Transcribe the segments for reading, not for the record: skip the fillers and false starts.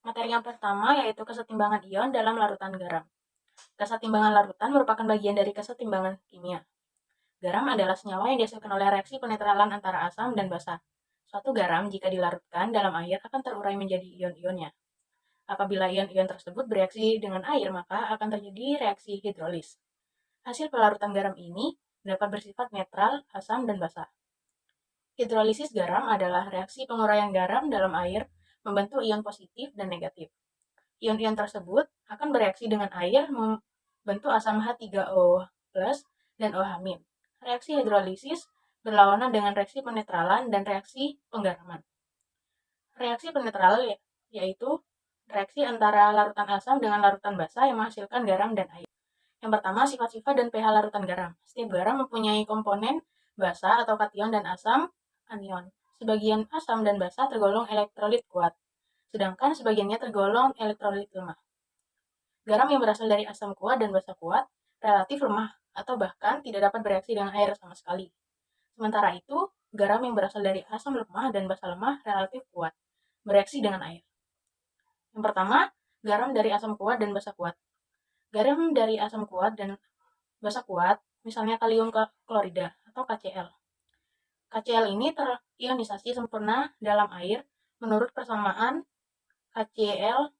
Materi yang pertama yaitu kesetimbangan ion dalam larutan garam. Kesetimbangan larutan merupakan bagian dari kesetimbangan kimia. Garam adalah senyawa yang dihasilkan oleh reaksi penetralan antara asam dan basa. Suatu garam jika dilarutkan dalam air akan terurai menjadi ion-ionnya. Apabila ion-ion tersebut bereaksi dengan air, maka akan terjadi reaksi hidrolis. Hasil pelarutan garam ini dapat bersifat netral, asam, dan basa. Hidrolisis garam adalah reaksi penguraian garam dalam air membentuk ion positif dan negatif. Ion-ion tersebut akan bereaksi dengan air membentuk asam H3O+ dan OH-. Reaksi hidrolisis berlawanan dengan reaksi penetralan dan reaksi penggaraman. Reaksi penetral yaitu reaksi antara larutan asam dengan larutan basa yang menghasilkan garam dan air. Yang pertama, sifat-sifat dan pH larutan garam. Setiap garam mempunyai komponen basa atau kation dan asam anion. Sebagian asam dan basa tergolong elektrolit kuat, sedangkan sebagiannya tergolong elektrolit lemah. Garam yang berasal dari asam kuat dan basa kuat relatif lemah atau bahkan tidak dapat bereaksi dengan air sama sekali. Sementara itu, garam yang berasal dari asam lemah dan basa lemah relatif kuat, bereaksi dengan air. Yang pertama, garam dari asam kuat dan basa kuat. Garam dari asam kuat dan basa kuat, misalnya kalium klorida atau KCl. KCl ini terionisasi sempurna dalam air menurut persamaan KCl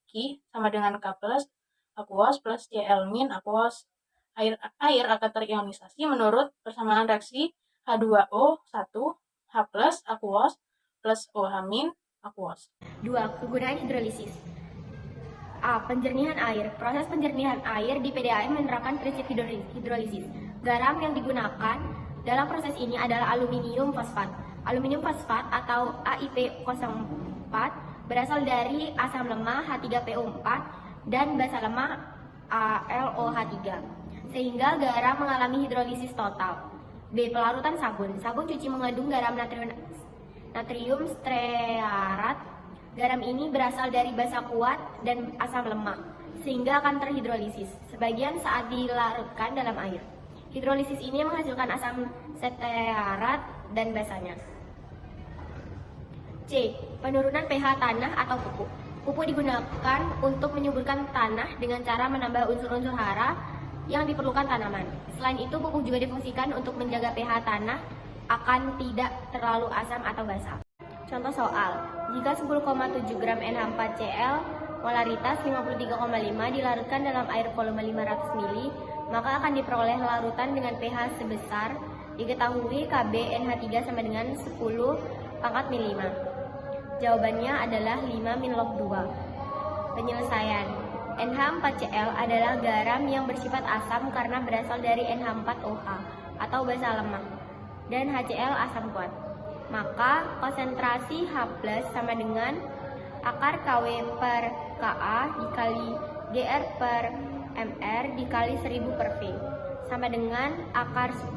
Ki sama dengan K plus aqueous plus Cl min aqueous. Air akan terionisasi menurut persamaan reaksi H2O1 H plus aqueous plus OH min aqueous. 2. Kegunaan hidrolisis. A. Penjernihan air. Proses penjernihan air di PDAM menerapkan prinsip hidrolisis. Garam yang digunakan dalam proses ini adalah aluminium fosfat. Aluminium fosfat atau AiP04 berasal dari asam lemah H3PO4 dan basa lemah AlOH3, sehingga garam mengalami hidrolisis total. B. Pelarutan sabun. Sabun cuci mengandung garam natrium stearat. Garam ini berasal dari basa kuat dan asam lemak, sehingga akan terhidrolisis, sebagian saat dilarutkan dalam air. Hidrolisis ini menghasilkan asam stearat dan basanya. C. Penurunan pH tanah atau pupuk. Pupuk digunakan untuk menyuburkan tanah dengan cara menambah unsur-unsur hara yang diperlukan tanaman. Selain itu, pupuk juga difungsikan untuk menjaga pH tanah akan tidak terlalu asam atau basa. Contoh soal, jika 10,7 gram NH4Cl molaritas 53,5 dilarutkan dalam air volume 500 ml, maka akan diperoleh larutan dengan pH sebesar diketahui Kb NH3 sama dengan 10 pangkat min 5. Jawabannya adalah 5 min log 2. Penyelesaian. NH4Cl adalah garam yang bersifat asam karena berasal dari NH4OH atau basa lemah dan HCl asam kuat. Maka konsentrasi H+ sama dengan akar Kw per Ka dikali Gr per Mr dikali 1000 per V sama dengan akar 10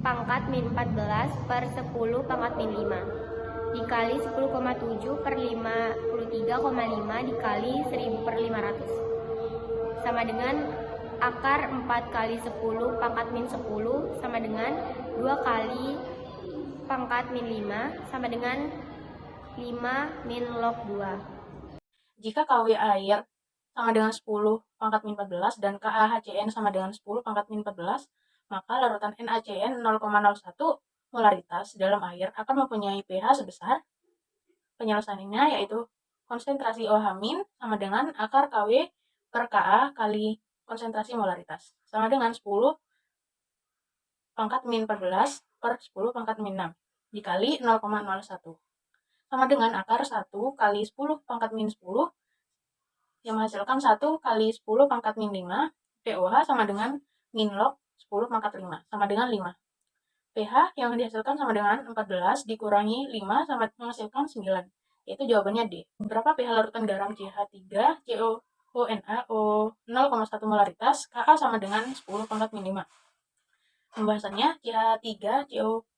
pangkat min 14 per 10 pangkat min 5 dikali 10,7 per 53,5 dikali 1000 per 500 sama dengan akar 4 kali 10 pangkat min 10 sama dengan 2 kali pangkat min 5 sama dengan 5 min log 2. Jika Kw air sama dengan 10 pangkat min 14 dan KaHCN sama dengan 10 pangkat min 14, maka larutan NaCN 0,01 molaritas dalam air akan mempunyai pH sebesar, penyelesaiannya yaitu konsentrasi OH- sama dengan akar Kw per Ka kali konsentrasi molaritas sama dengan 10 pangkat min 14 per 10 pangkat min 6 dikali 0,01 sama dengan akar 1 kali 10 pangkat min 10 yang menghasilkan 1 kali 10 pangkat min 5 POH sama dengan min log 10 pangkat 5 sama dengan 5. pH yang dihasilkan sama dengan 14 dikurangi 5 sama menghasilkan 9, yaitu jawabannya D. Berapa pH larutan garam CH3 COONA 0,1 molaritas Ka sama dengan 10 pangkat min 5. Pembahasannya, CH3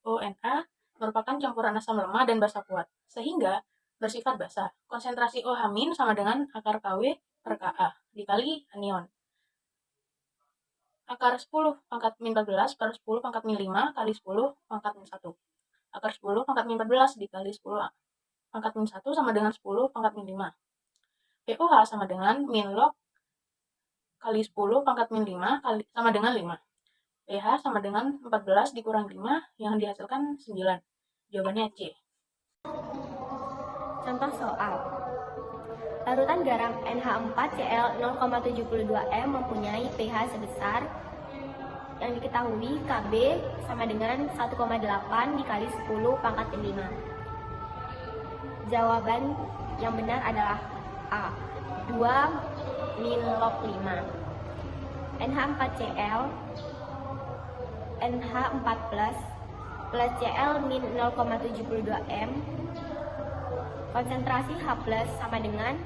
COONA merupakan campuran asam lemah dan basa kuat, sehingga bersifat basa. Konsentrasi OH- sama dengan akar Kw per Ka dikali anion. Akar 10 pangkat min 14 per 10 pangkat min 5 kali 10 pangkat min 1. Akar 10 pangkat min 14 dikali 10 pangkat min 1 sama dengan 10 pangkat min 5. POH sama dengan min log kali 10 pangkat min 5 kali sama dengan 5. pH sama dengan 14 dikurang 5 yang dihasilkan 9. Jawabannya C. Contoh soal. Larutan garam NH4Cl 0,72M mempunyai pH sebesar yang diketahui Kb sama dengan 1,8 dikali 10 pangkat min 5. Jawaban yang benar adalah A. 2 min log 5. NH4Cl NH4 plus Cl min 0,72M. Konsentrasi H plus sama dengan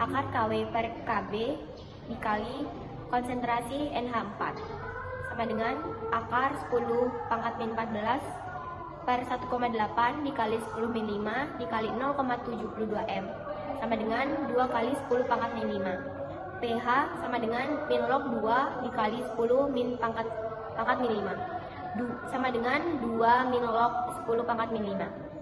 akar Kw per Kb dikali konsentrasi NH4 sama dengan akar 10 pangkat min 14 per 1,8 dikali 10 min 5 dikali 0,72M sama dengan 2 kali 10 pangkat min 5. pH sama dengan min log 2 dikali 10 min pangkat min 5 sama dengan 2 min log 10 pangkat min 5.